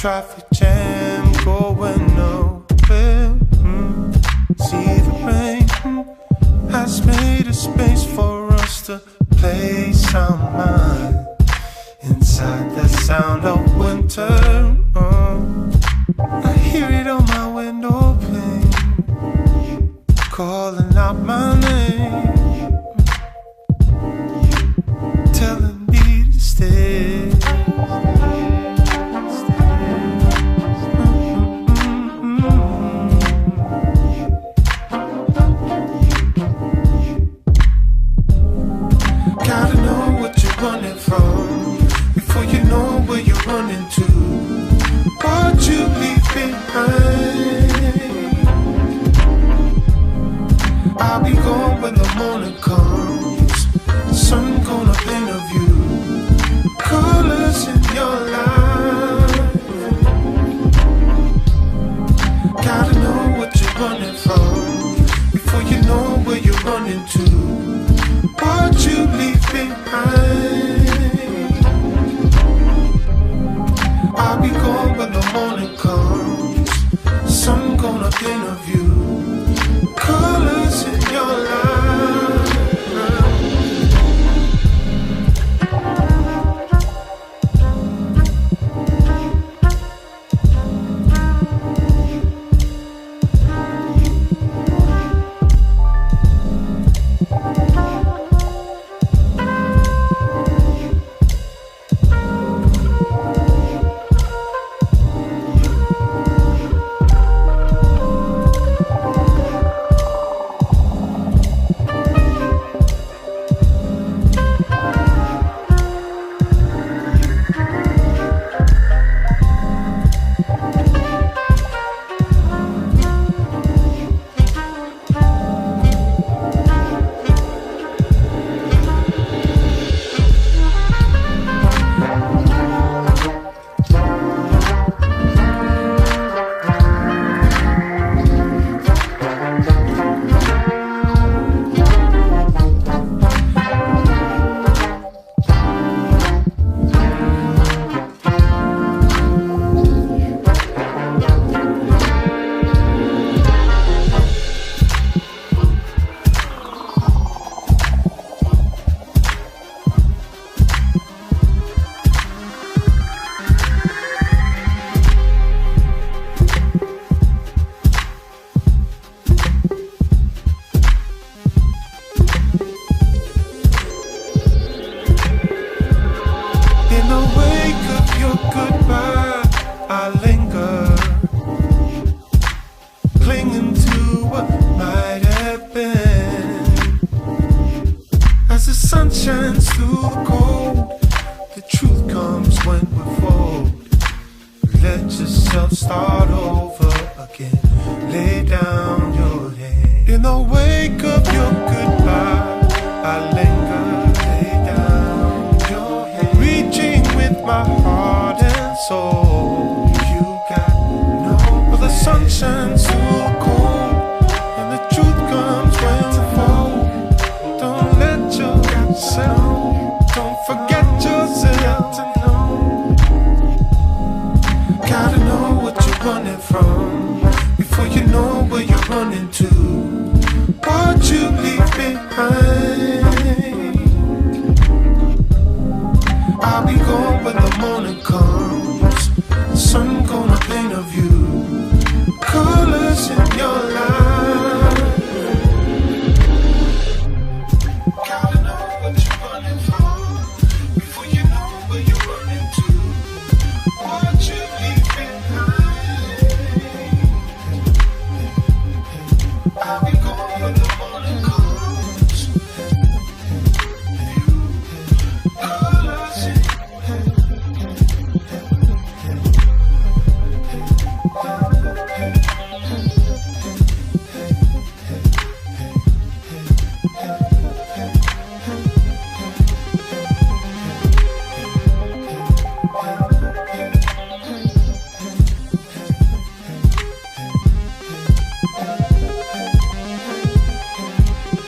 Traffic jam going nowhere. See the rain has made a space for us to place our mind inside the sound of winter. I hear it on my window pane, calling out my name, telling me to stay. Gotta know what you're running from before you know where you're running to. What you leave behind. I'll be gone when the morning comes. The sun gonna paint a view, colors in your life. Gotta know what you're running from before you know where you're running to. What you leave behind. I'll be gone when the morning comes. Sun gonna paint a view, colors in your life. Shines through the cold. The truth comes when we fold. Let yourself start over again. Lay down your head. In the wake of your goodbye, I linger. Lay down your head. Reaching with my heart and soul. You got no. Well, the sun shines through